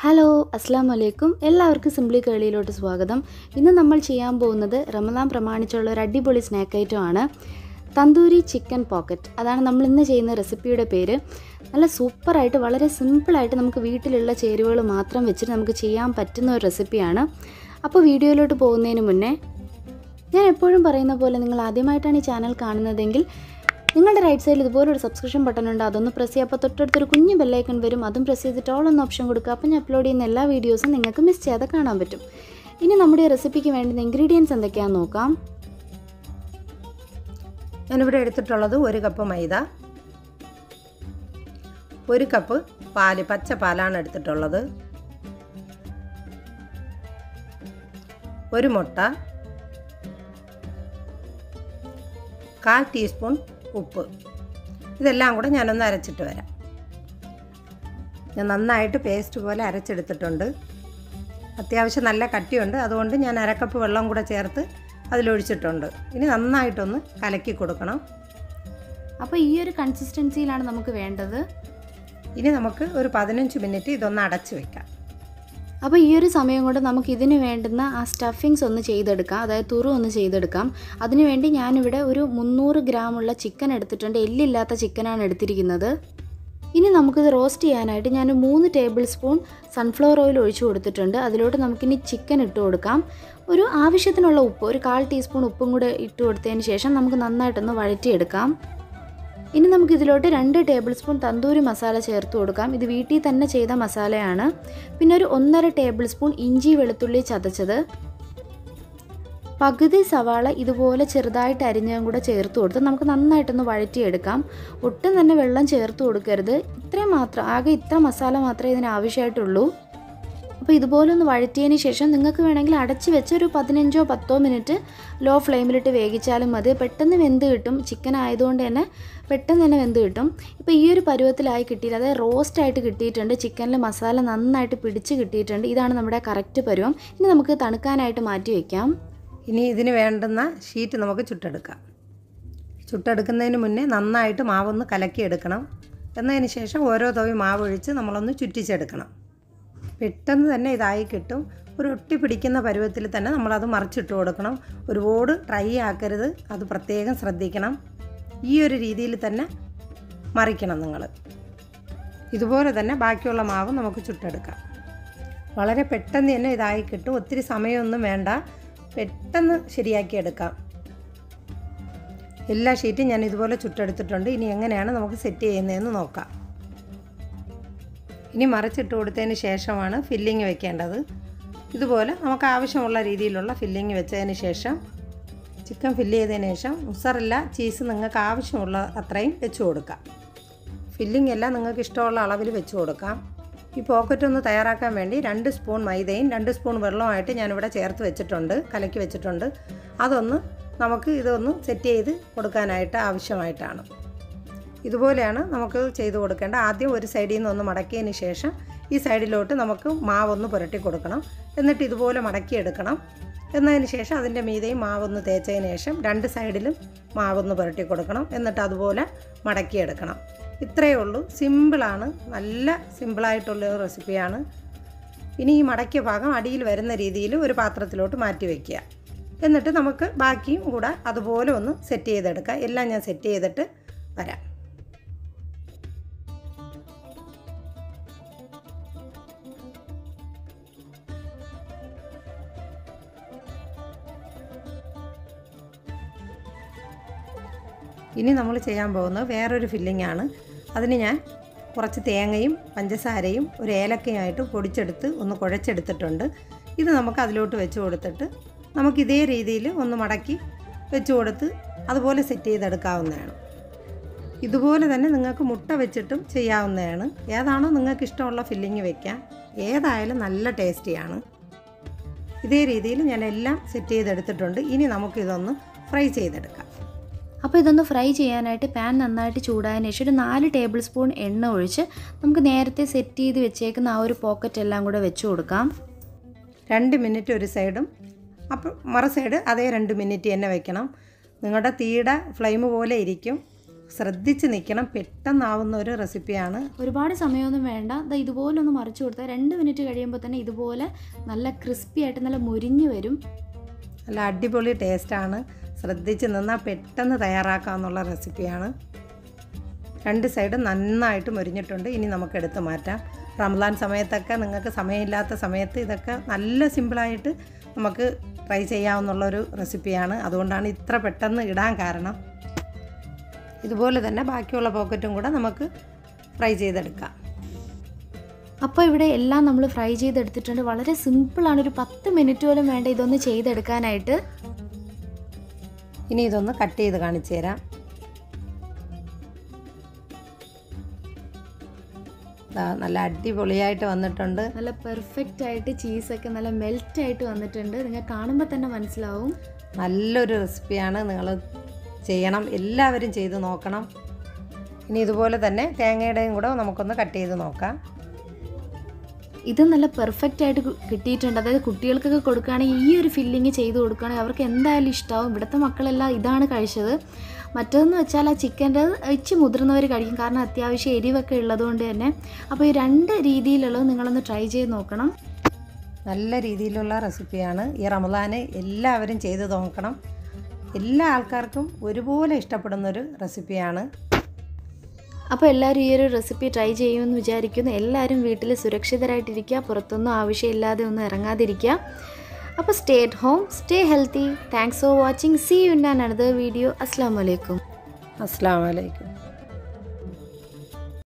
Hello അസ്സാം വലൈക്കും എല്ലാവർക്കും സിംപ്ലി കേളിയിലോട്ട് സ്വാഗതം. ഇന്ന് നമ്മൾ ചെയ്യാൻ പോകുന്നത് റമദാൻ പ്രമാണിച്ചുള്ള ഒരു അടിപൊളി സ്നാക്ക് ഐറ്റം ആണ്, തന്തൂരി ചിക്കൻ പോക്കറ്റ്. അതാണ് നമ്മൾ ഇന്ന് ചെയ്യുന്ന റെസിപ്പിയുടെ പേര്. നല്ല സൂപ്പറായിട്ട് വളരെ സിമ്പിളായിട്ട് നമുക്ക് വീട്ടിലുള്ള ചേരുവകൾ മാത്രം വെച്ചിട്ട് നമുക്ക് ചെയ്യാൻ പറ്റുന്ന ഒരു റെസിപ്പിയാണ്. അപ്പോൾ വീഡിയോയിലോട്ട് പോകുന്നതിന് മുന്നേ ഞാൻ എപ്പോഴും പറയുന്ന പോലെ നിങ്ങൾ ആദ്യമായിട്ടാണ് ഈ ചാനൽ കാണുന്നതെങ്കിൽ നിങ്ങളുടെ റൈറ്റ് സൈഡിൽ ഇതുപോലൊരു സബ്സ്ക്രിപ്ഷൻ ബട്ടൺ ഉണ്ട്, അതൊന്ന് പ്രസ് ചെയ്യുക. അപ്പോൾ തൊട്ടടുത്തൊരു കുഞ്ഞ് ബെല്ലൈക്കൺ വരും, അതും പ്രസ് ചെയ്തിട്ട് ഓൾ എന്ന ഓപ്ഷൻ കൊടുക്കുക. അപ്പോൾ ഞാൻ അപ്ലോഡ് ചെയ്യുന്ന എല്ലാ വീഡിയോസും നിങ്ങൾക്ക് മിസ് ചെയ്യാതെ കാണാൻ പറ്റും. ഇനി നമ്മുടെ റെസിപ്പിക്ക് വേണ്ടുന്ന ഇൻഗ്രീഡിയൻസ് എന്തൊക്കെയാണെന്ന് നോക്കാം. ഞാനിവിടെ എടുത്തിട്ടുള്ളത് 1 കപ്പ് മൈദ, 1 കപ്പ് പാല്, പച്ച പാലാണ് എടുത്തിട്ടുള്ളത്, 1 മുട്ട, 1/4 ടീസ്പൂൺ ഉപ്പ്. ഇതെല്ലാം കൂടെ ഞാനൊന്ന് അരച്ചിട്ട് വരാം. ഞാൻ നന്നായിട്ട് പേസ്റ്റ് പോലെ അരച്ചെടുത്തിട്ടുണ്ട്. അത്യാവശ്യം നല്ല കട്ടിയുണ്ട്, അതുകൊണ്ട് ഞാൻ 1/2 കപ്പ് വെള്ളം കൂടെ ചേർത്ത് അതിലൊഴിച്ചിട്ടുണ്ട്. ഇനി നന്നായിട്ടൊന്ന് കലക്കി കൊടുക്കണം. അപ്പോൾ ഈ ഒരു കൺസിസ്റ്റൻസിയിലാണ് നമുക്ക് വേണ്ടത്. ഇനി നമുക്ക് ഒരു 15 മിനിറ്റ് ഇതൊന്ന് അടച്ച് വെക്കാം. അപ്പോൾ ഈ ഒരു സമയം കൊണ്ട് നമുക്ക് ഇതിന് വേണ്ടുന്ന ആ സ്റ്റഫിങ്സ് ഒന്ന് ചെയ്തെടുക്കാം, അതായത് തുറു ഒന്ന് ചെയ്തെടുക്കാം. അതിനുവേണ്ടി ഞാനിവിടെ ഒരു 300 ഗ്രാമുള്ള ചിക്കൻ എടുത്തിട്ടുണ്ട്. എല്ലില്ലാത്ത ചിക്കനാണ് എടുത്തിരിക്കുന്നത്. ഇനി നമുക്കിത് റോസ്റ്റ് ചെയ്യാനായിട്ട് ഞാൻ 3 ടേബിൾ സ്പൂൺ സൺഫ്ലവർ ഓയിൽ ഒഴിച്ചു കൊടുത്തിട്ടുണ്ട്. അതിലോട്ട് നമുക്കിനി ചിക്കൻ ഇട്ട് കൊടുക്കാം. ഒരു ആവശ്യത്തിനുള്ള ഉപ്പ്, ഒരു 1/4 ടീസ്പൂൺ ഉപ്പും കൂടെ ഇട്ട് കൊടുത്തതിന് ശേഷം നമുക്ക് നന്നായിട്ടൊന്ന് വഴറ്റിയെടുക്കാം. ഇനി നമുക്കിതിലോട്ട് 2 ടേബിൾ സ്പൂൺ തന്തൂരി മസാല ചേർത്ത് കൊടുക്കാം. ഇത് വീട്ടിൽ തന്നെ ചെയ്ത മസാലയാണ്. പിന്നെ ഒരു 1.5 ടേബിൾ സ്പൂൺ ഇഞ്ചി വെളുത്തുള്ളി ചതച്ചത്, പകുതി സവാള ഇതുപോലെ ചെറുതായിട്ട് അരിഞ്ഞതും കൂടെ ചേർത്ത് കൊടുത്ത് നമുക്ക് നന്നായിട്ടൊന്ന് വഴറ്റിയെടുക്കാം. ഒട്ടും തന്നെ വെള്ളം ചേർത്ത് കൊടുക്കരുത്. ഇത്രയും മാത്രം, ആകെ ഇത്ര മസാല മാത്രമേ ഇതിന് ആവശ്യമായിട്ടുള്ളൂ. അപ്പോൾ ഇതുപോലെ ഒന്ന് വഴറ്റിയതിന് ശേഷം നിങ്ങൾക്ക് വേണമെങ്കിൽ അടച്ച് വെച്ച് ഒരു 15-10 മിനിറ്റ് ലോ ഫ്ലെയിമിലിട്ട് വേവിച്ചാലും മതി. പെട്ടെന്ന് വെന്ത് കിട്ടും. ചിക്കൻ ആയതുകൊണ്ട് തന്നെ പെട്ടെന്ന് തന്നെ വെന്ത് കിട്ടും. ഇപ്പോൾ ഈ ഒരു പരുവത്തിലായി കിട്ടിയിട്ട്, അതായത് റോസ്റ്റായിട്ട് കിട്ടിയിട്ടുണ്ട്. ചിക്കനിൽ മസാല നന്നായിട്ട് പിടിച്ച് കിട്ടിയിട്ടുണ്ട്. ഇതാണ് നമ്മുടെ കറക്റ്റ് പരുവം. ഇനി നമുക്ക് തണുക്കാനായിട്ട് മാറ്റി വയ്ക്കാം. ഇനി ഇതിന് വേണ്ടുന്ന ഷീറ്റ് നമുക്ക് ചുട്ടെടുക്കാം. ചുട്ടെടുക്കുന്നതിന് മുന്നേ നന്നായിട്ട് മാവൊന്ന് കലക്കിയെടുക്കണം. എന്നതിന് ശേഷം ഓരോ തവി മാവ് ഒഴിച്ച് നമ്മളൊന്ന് ചുറ്റിച്ചെടുക്കണം. പെട്ടെന്ന് തന്നെ ഇതായി കിട്ടും. ഒരു ഒട്ടി പിടിക്കുന്ന പരുവത്തിൽ തന്നെ നമ്മളത് മറിച്ചിട്ട് കൊടുക്കണം. ഒരുപാട് ഡ്രൈ ആക്കരുത്, അത് പ്രത്യേകം ശ്രദ്ധിക്കണം. ഈ ഒരു രീതിയിൽ തന്നെ മറിക്കണം നിങ്ങൾ. ഇതുപോലെ തന്നെ ബാക്കിയുള്ള മാവ് നമുക്ക് ചുട്ടെടുക്കാം. വളരെ പെട്ടെന്ന് തന്നെ ഇതായി കിട്ടും. ഒത്തിരി സമയമൊന്നും വേണ്ട, പെട്ടെന്ന് ശരിയാക്കിയെടുക്കാം. എല്ലാ ഷീറ്റും ഞാൻ ഇതുപോലെ ചുട്ടെടുത്തിട്ടുണ്ട്. ഇനി എങ്ങനെയാണ് നമുക്ക് സെറ്റ് ചെയ്യുന്നതെന്ന് നോക്കാം. ഇനി മറിച്ചിട്ട് കൊടുത്തതിന് ശേഷമാണ് ഫില്ലിങ് വെക്കേണ്ടത്. ഇതുപോലെ നമുക്ക് ആവശ്യമുള്ള രീതിയിലുള്ള ഫില്ലിങ് വെച്ചതിന് ശേഷം ചിക്കൻ ഫില്ല് ചെയ്തതിന് ശേഷം മുസറല്ല ചീസ് നിങ്ങൾക്ക് ആവശ്യമുള്ള അത്രയും വെച്ച് കൊടുക്കാം. ഫില്ലിങ് എല്ലാം നിങ്ങൾക്ക് ഇഷ്ടമുള്ള അളവിൽ വെച്ച് കൊടുക്കാം. ഈ പോക്കറ്റ് ഒന്ന് തയ്യാറാക്കാൻ വേണ്ടി 2 സ്പൂൺ മൈദയും 2 സ്പൂൺ വെള്ളവുമായിട്ട് ഞാനിവിടെ ചേർത്ത് വെച്ചിട്ടുണ്ട്, കലക്കി വെച്ചിട്ടുണ്ട്. അതൊന്ന് നമുക്ക് ഇതൊന്ന് സെറ്റ് ചെയ്ത് കൊടുക്കാനായിട്ട് ആവശ്യമായിട്ടാണ്. ഇതുപോലെയാണ് നമുക്ക് ചെയ്ത് കൊടുക്കേണ്ടത്. ആദ്യം ഒരു സൈഡിൽ നിന്ന് ഒന്ന് മടക്കിയതിന് ശേഷം ഈ സൈഡിലോട്ട് നമുക്ക് മാവൊന്ന് പുരട്ടി കൊടുക്കണം. എന്നിട്ട് ഇതുപോലെ മടക്കിയെടുക്കണം. എന്നതിന് ശേഷം അതിൻ്റെ മീതെയും മാവൊന്ന് തേച്ചതിന് ശേഷം 2 സൈഡിലും മാവൊന്ന് പുരട്ടി കൊടുക്കണം. എന്നിട്ട് അതുപോലെ മടക്കിയെടുക്കണം. ഇത്രയേ ഉള്ളൂ. സിമ്പിളാണ്, നല്ല സിമ്പിളായിട്ടുള്ള റെസിപ്പിയാണ്. ഇനി ഈ മടക്കിയ ഭാഗം അടിയിൽ വരുന്ന രീതിയിൽ ഒരു പാത്രത്തിലോട്ട് മാറ്റി വയ്ക്കുക. എന്നിട്ട് നമുക്ക് ബാക്കിയും കൂടെ അതുപോലെ ഒന്ന് സെറ്റ് ചെയ്തെടുക്കാം. എല്ലാം ഞാൻ സെറ്റ് ചെയ്തിട്ട് വരാം. ഇനി നമ്മൾ ചെയ്യാൻ പോകുന്നത് വേറൊരു ഫില്ലിംഗ് ആണ്. അതിന് ഞാൻ കുറച്ച് തേങ്ങയും പഞ്ചസാരയും ഒരു ഏലക്കയുമായിട്ട് പൊടിച്ചെടുത്ത് ഒന്ന് കുഴച്ചെടുത്തിട്ടുണ്ട്. ഇത് നമുക്ക് അതിലോട്ട് വെച്ച് കൊടുത്തിട്ട് നമുക്ക് ഇതേ രീതിയിൽ ഒന്ന് മടക്കി വെച്ച് കൊടുത്ത് അതുപോലെ സെറ്റ് ചെയ്തെടുക്കാവുന്നതാണ്. ഇതുപോലെ തന്നെ നിങ്ങൾക്ക് മുട്ട വെച്ചിട്ടും ചെയ്യാവുന്നതാണ്. ഏതാണോ നിങ്ങൾക്ക് ഇഷ്ടമുള്ള ഫില്ലിങ് വയ്ക്കാം. ഏതായാലും നല്ല ടേസ്റ്റിയാണ്. ഇതേ രീതിയിൽ ഞാൻ എല്ലാം സെറ്റ് ചെയ്തെടുത്തിട്ടുണ്ട്. ഇനി നമുക്കിതൊന്ന് ഫ്രൈ ചെയ്തെടുക്കാം. അപ്പോൾ ഇതൊന്ന് ഫ്രൈ ചെയ്യാനായിട്ട് പാൻ നന്നായിട്ട് ചൂടായതിന് ശേഷം ഒരു 4 ടേബിൾ സ്പൂൺ എണ്ണ ഒഴിച്ച് നമുക്ക് നേരത്തെ സെറ്റ് ചെയ്ത് വെച്ചേക്കുന്ന ആ ഒരു പോക്കറ്റ് എല്ലാം കൂടെ വെച്ച് കൊടുക്കാം. 2 മിനിറ്റ് ഒരു സൈഡും അപ്പോൾ മറു സൈഡ് അതേ 2 മിനിറ്റ് തന്നെ വെക്കണം. നിങ്ങളുടെ തീയുടെ ഫ്ലെയിം പോലെ ഇരിക്കും. ശ്രദ്ധിച്ച് നിൽക്കണം, പെട്ടെന്നാവുന്ന ഒരു റെസിപ്പിയാണ്. ഒരുപാട് സമയമൊന്നും വേണ്ട. ദാ ഇതുപോലെ ഒന്ന് മറിച്ച് കൊടുത്താൽ 2 മിനിറ്റ് കഴിയുമ്പോൾ തന്നെ ഇതുപോലെ നല്ല ക്രിസ്പി ആയിട്ട് നല്ല മുരിഞ്ഞ് വരും. നല്ല അടിപൊളി ടേസ്റ്റാണ്. ശ്രദ്ധിച്ച് നിന്നാൽ പെട്ടെന്ന് തയ്യാറാക്കാവുന്നുള്ള റെസിപ്പിയാണ്. 2 സൈഡും നന്നായിട്ട് മുരിഞ്ഞിട്ടുണ്ട്. ഇനി നമുക്ക് എടുത്ത് മാറ്റാം. റമദാൻ സമയത്തൊക്കെ നിങ്ങൾക്ക് സമയമില്ലാത്ത സമയത്ത് ഇതൊക്കെ നല്ല സിമ്പിളായിട്ട് നമുക്ക് ട്രൈ ചെയ്യാവുന്നുള്ളൊരു റെസിപ്പിയാണ്. അതുകൊണ്ടാണ് ഇത്ര പെട്ടെന്ന് ഇടാൻ കാരണം. ഇതുപോലെ തന്നെ ബാക്കിയുള്ള പോക്കറ്റും കൂടെ നമുക്ക് ഫ്രൈ ചെയ്തെടുക്കാം. അപ്പോൾ ഇവിടെ എല്ലാം നമ്മൾ ഫ്രൈ ചെയ്തെടുത്തിട്ടുണ്ട്. വളരെ സിമ്പിളാണ്. ഒരു 10 മിനിറ്റ് പോലും വേണ്ട ഇതൊന്ന് ചെയ്തെടുക്കാനായിട്ട്. ഇനി ഇതൊന്ന് കട്ട് ചെയ്ത് കാണിച്ചു തരാം. നല്ല അടിപൊളിയായിട്ട് വന്നിട്ടുണ്ട്. നല്ല പെർഫെക്റ്റ് ആയിട്ട് ചീസൊക്കെ നല്ല മെൽറ്റായിട്ട് വന്നിട്ടുണ്ട്. നിങ്ങൾ കാണുമ്പോൾ തന്നെ മനസ്സിലാവും. നല്ലൊരു റെസിപ്പിയാണ്. നിങ്ങൾ ചെയ്യണം, എല്ലാവരും ചെയ്ത് നോക്കണം. ഇനി ഇതുപോലെ തന്നെ തേങ്ങയുടെയും കൂടെ നമുക്കൊന്ന് കട്ട് ചെയ്ത് നോക്കാം. ഇത് നല്ല പെർഫെക്റ്റ് ആയിട്ട് കിട്ടിയിട്ടുണ്ട്. അതായത് കുട്ടികൾക്കൊക്കെ കൊടുക്കുകയാണെങ്കിൽ ഈ ഒരു ഫില്ലിങ് ചെയ്ത് കൊടുക്കുകയാണെങ്കിൽ അവർക്ക് എന്തായാലും ഇഷ്ടമാവും. ഇവിടുത്തെ മക്കളെല്ലാം ഇതാണ് കഴിച്ചത്. മറ്റേതെന്ന് വെച്ചാൽ ആ ചിക്കൻ്റെ ഇച്ചിരി മുതിർന്നവർ കഴിക്കും, കാരണം അത്യാവശ്യം എരിവൊക്കെ ഉള്ളതുകൊണ്ട് തന്നെ. അപ്പോൾ ഈ 2 രീതിയിലുള്ളത് നിങ്ങളൊന്ന് ട്രൈ ചെയ്ത് നോക്കണം. നല്ല രീതിയിലുള്ള റെസിപ്പിയാണ്. ഈ റമദാന് എല്ലാവരും ചെയ്ത് നോക്കണം. എല്ലാ ആൾക്കാർക്കും ഒരുപോലെ ഇഷ്ടപ്പെടുന്നൊരു റെസിപ്പിയാണ്. അപ്പോൾ എല്ലാവരും ഈ ഒരു റെസിപ്പി ട്രൈ ചെയ്യുമെന്ന് വിചാരിക്കുന്നു. എല്ലാവരും വീട്ടിൽ സുരക്ഷിതരായിട്ടിരിക്കുക, പുറത്തൊന്നും ആവശ്യമില്ലാതെ ഒന്നും ഇറങ്ങാതിരിക്കുക. അപ്പോൾ stay at home, stay healthy. Thanks for watching. See you in another video. അസ്സലാമു അലൈക്കും. അസ്സലാമു അലൈക്കും.